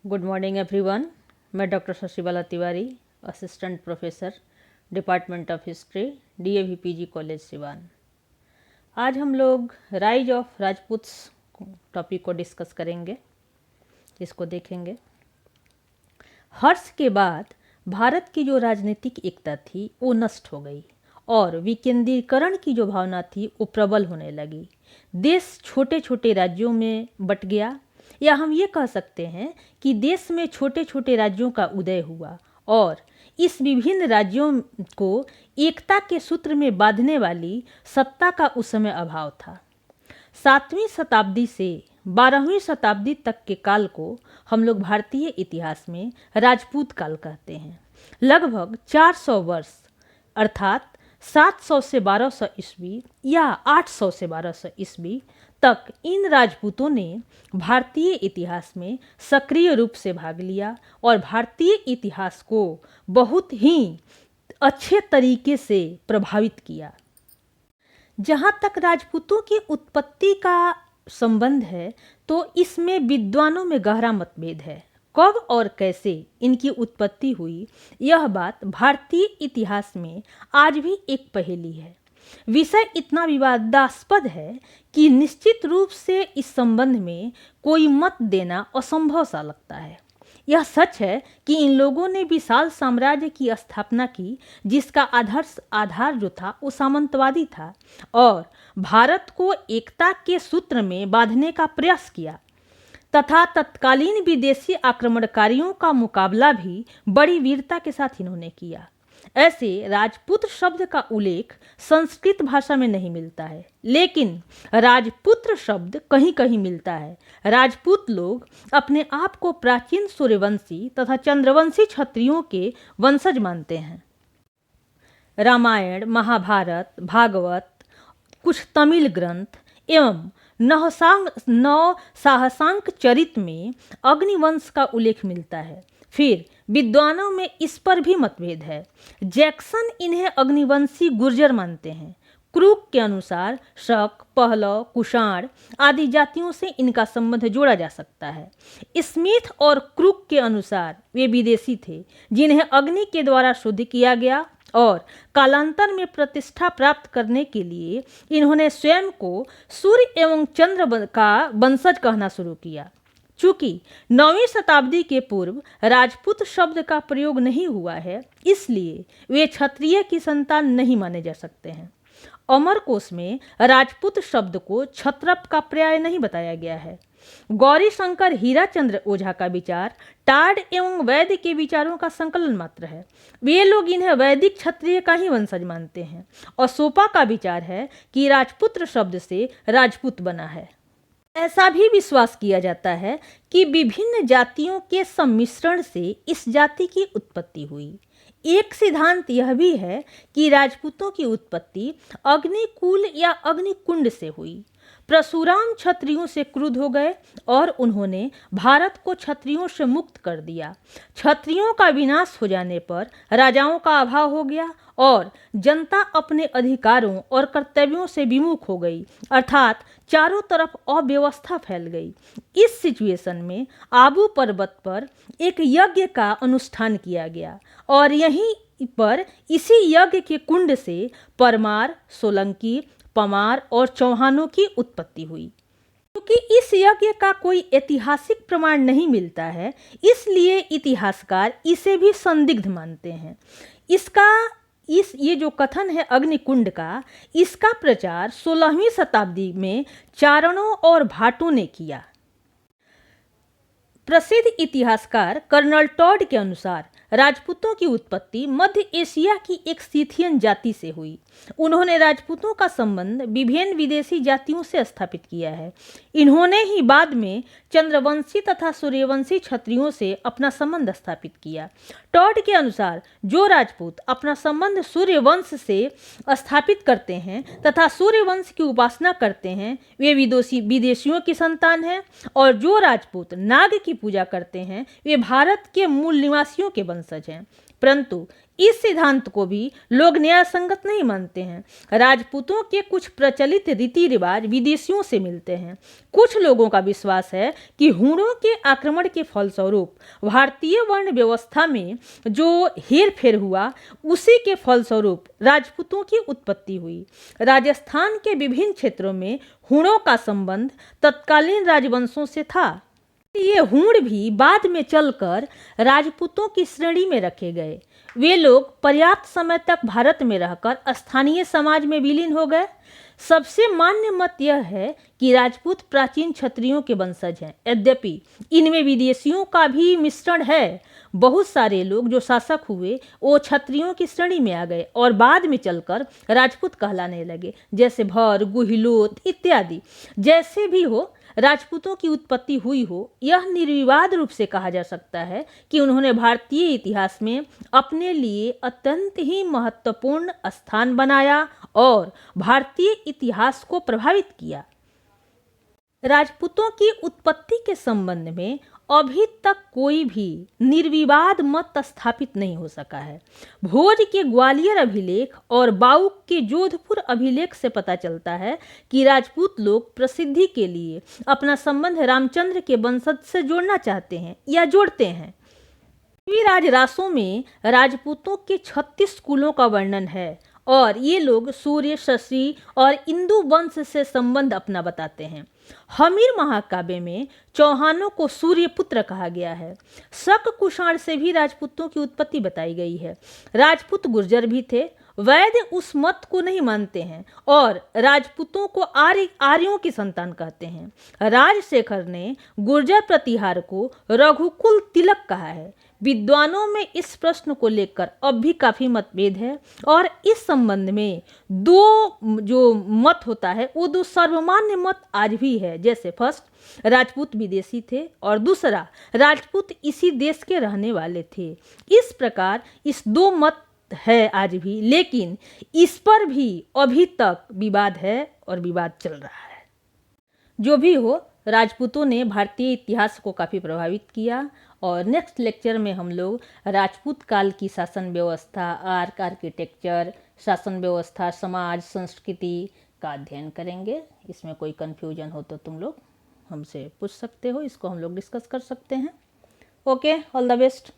Good morning everyone. मैं doctor Shashibala Tiwari, assistant professor, department of history, DAV PG college Siwan. आज हम लोग राइज ऑफ राजपूत्स टॉपिक को डिस्कस करेंगे, इसको देखेंगे। हर्ष के बाद भारत की जो राजनीतिक एकता थी वो नष्ट हो गई और विकेंद्रीकरण की जो भावना थी वो प्रबल होने लगी। देश छोटे छोटे राज्यों में बट गया, या हम ये कह सकते हैं कि देश में छोटे छोटे राज्यों का उदय हुआ और इस विभिन्न राज्यों को एकता के सूत्र में बांधने वाली सत्ता का उस समय अभाव था। 7वीं शताब्दी से 12वीं शताब्दी तक के काल को हम लोग भारतीय इतिहास में राजपूत काल कहते हैं। लगभग 400 वर्ष अर्थात 700 से 1200 ईस्वी या 800 से 1200 ईस्वी तक इन राजपूतों ने भारतीय इतिहास में सक्रिय रूप से भाग लिया और भारतीय इतिहास को बहुत ही अच्छे तरीके से प्रभावित किया। जहाँ तक राजपूतों की उत्पत्ति का संबंध है तो इसमें विद्वानों में गहरा मतभेद है। कब और कैसे इनकी उत्पत्ति हुई, यह बात भारतीय इतिहास में आज भी एक पहेली है। विषय इतना विवादास्पद है कि निश्चित रूप से इस संबंध में कोई मत देना असंभव सा लगता है। यह सच है कि इन लोगों ने विशाल साम्राज्य की स्थापना की जिसका आधार जो था वो सामंतवादी था और भारत को एकता के सूत्र में बांधने का प्रयास किया तथा तत्कालीन विदेशी आक्रमणकारियों का मुकाबला भी बड़ी वीरता के साथ इन्होंने किया। ऐसे राजपुत्र शब्द का उल्लेख संस्कृत भाषा में नहीं मिलता है, लेकिन राजपुत्र शब्द कहीं कहीं मिलता है। राजपूत लोग अपने आप को प्राचीन सूर्यवंशी तथा चंद्रवंशी क्षत्रियों के वंशज मानते हैं। रामायण, महाभारत, भागवत, कुछ तमिल ग्रंथ एवं नौ साहसांक चरित में अग्निवंश का उल्लेख मिलता है। फिर विद्वानों में इस पर भी मतभेद है। जैक्सन इन्हें अग्निवंशी गुर्जर मानते हैं। क्रूक के अनुसार शक, पहलव, कुषाण आदि जातियों से इनका संबंध जोड़ा जा सकता है। स्मिथ और क्रूक के अनुसार वे विदेशी थे जिन्हें अग्नि के द्वारा शुद्ध किया गया और कालांतर में प्रतिष्ठा प्राप्त करने के लिए इन्होंने स्वयं को सूर्य एवं चंद्र का वंशज कहना शुरू किया। चूंकि 9वीं शताब्दी के पूर्व राजपूत शब्द का प्रयोग नहीं हुआ है, इसलिए वे क्षत्रिय की संतान नहीं माने जा सकते हैं। अमरकोश में राजपूत शब्द को क्षत्रप का पर्याय नहीं बताया गया है। गौरी शंकर हीराचंद्र ओझा का विचार टाड एवं वैद्य के विचारों का संकलन मात्र है। वे लोग इन्हें वैदिक क्षत्रिय का ही वंशज मानते हैं। और सोपा का विचार है कि राजपुत्र शब्द से राजपूत बना है। ऐसा भी विश्वास किया जाता है कि विभिन्न जातियों के सम्मिश्रण से इस जाति की उत्पत्ति हुई। एक सिद्धांत यह भी है कि राजपूतों की उत्पत्ति अग्निकुल या अग्निकुंड से हुई। परशुराम क्षत्रियों से क्रुद्ध हो गए और उन्होंने भारत को क्षत्रियों से मुक्त कर दिया। क्षत्रियों का विनाश हो जाने पर राजाओं का अभाव हो गया और जनता अपने अधिकारों और कर्तव्यों से विमुख हो गई, अर्थात चारों तरफ अव्यवस्था फैल गई। इस सिचुएशन में आबू पर्वत पर एक यज्ञ का अनुष्ठान किया गया और यहीं पर इसी यज्ञ के कुंड से परमार, सोलंकी, पमार और चौहानों की उत्पत्ति हुई। क्योंकि इस यज्ञ का कोई ऐतिहासिक प्रमाण नहीं मिलता है, इसलिए इतिहासकार इसे भी संदिग्ध मानते हैं। ये जो कथन है अग्निकुंड का, इसका प्रचार 16वीं शताब्दी में चारणों और भाटों ने किया। प्रसिद्ध इतिहासकार कर्नल टॉड के अनुसार राजपूतों की उत्पत्ति मध्य एशिया की एक सीथियन जाति से हुई। उन्होंने राजपूतों का संबंध विभिन्न विदेशी जातियों से स्थापित किया है। इन्होंने ही बाद में चंद्रवंशी तथा सूर्यवंशी क्षत्रियों से अपना संबंध स्थापित किया। टॉड के अनुसार जो राजपूत अपना संबंध सूर्यवंश से स्थापित करते हैं तथा सूर्यवंश की उपासना करते हैं वे विदेशियों की संतान हैं, और जो राजपूत नाग की पूजा करते हैं वे भारत के मूल निवासियों के वंशज हैं। परंतु इस सिद्धांत को भी लोग न्याय संगत नहीं मानते हैं। राजपूतों के कुछ प्रचलित रीति रिवाज विदेशियों से मिलते हैं। कुछ लोगों का विश्वास है कि हूणों के आक्रमण के फलस्वरूप भारतीय वर्ण व्यवस्था में जो हेरफेर हुआ, उसी के फलस्वरूप राजपूतों की उत्पत्ति हुई। राजस्थान के विभिन्न क्षेत्रों में हूणों का संबंध तत्कालीन राजवंशों से था। ये हूण भी बाद में चलकर राजपूतों की श्रेणी में रखे गए। वे लोग पर्याप्त समय तक भारत में रहकर स्थानीय समाज में विलीन हो गए। सबसे मान्य मत यह है कि राजपूत प्राचीन क्षत्रियों के वंशज हैं। यद्यपि इनमें विदेशियों का भी मिश्रण है। बहुत सारे लोग जो शासक हुए वो क्षत्रियों की श्रेणी में आ गए और बाद में चलकर राजपूत कहलाने लगे, जैसे भर, गुहिलोत इत्यादि। जैसे भी हो, राजपूतों की उत्पत्ति हुई हो, यह निर्विवाद रूप से कहा जा सकता है कि उन्होंने भारतीय इतिहास में अपने लिए अत्यंत ही महत्वपूर्ण स्थान बनाया और भारतीय इतिहास को प्रभावित किया। राजपूतों की उत्पत्ति के संबंध में अभी तक कोई भी निर्विवाद मत स्थापित नहीं हो सका है। भोज के ग्वालियर अभिलेख और बाउक के जोधपुर अभिलेख से पता चलता है कि राजपूत लोग प्रसिद्धि के लिए अपना संबंध रामचंद्र के वंशज से जोड़ना चाहते हैं या जोड़ते हैं। राजरासों में राजपूतों के 36 कुलों का वर्णन है और ये लोग सूर्य, शशि और इंदु वंश से संबंध अपना बताते हैं। हमीर महाकाव्य में चौहानों को सूर्यपुत्र कहा गया है। शक कुषाण से भी राजपूतों की उत्पत्ति बताई गई है। राजपूत गुर्जर भी थे। वैद्य उस मत को नहीं मानते हैं और राजपूतों को आर्यों की संतान कहते हैं। राजशेखर ने गुर्जर प्रतिहार को रघुकुल तिलक कहा है। विद्वानों में इस प्रश्न को लेकर अब भी काफी मतभेद है और इस संबंध में दो जो मत होता है वो दो सर्वमान्य मत आज भी है। जैसे फर्स्ट, राजपूत विदेशी थे और दूसरा, राजपूत इसी देश के रहने वाले थे। इस प्रकार इस दो मत है आज भी, लेकिन इस पर भी अभी तक विवाद है और विवाद चल रहा है। जो भी हो, राजपूतों ने भारतीय इतिहास को काफ़ी प्रभावित किया और नेक्स्ट लेक्चर में हम लोग राजपूत काल की शासन व्यवस्था, आर्क आर्किटेक्चर, शासन व्यवस्था, समाज, संस्कृति का अध्ययन करेंगे। इसमें कोई कन्फ्यूजन हो तो तुम लोग हमसे पूछ सकते हो, इसको हम लोग डिस्कस कर सकते हैं। Okay, all the best.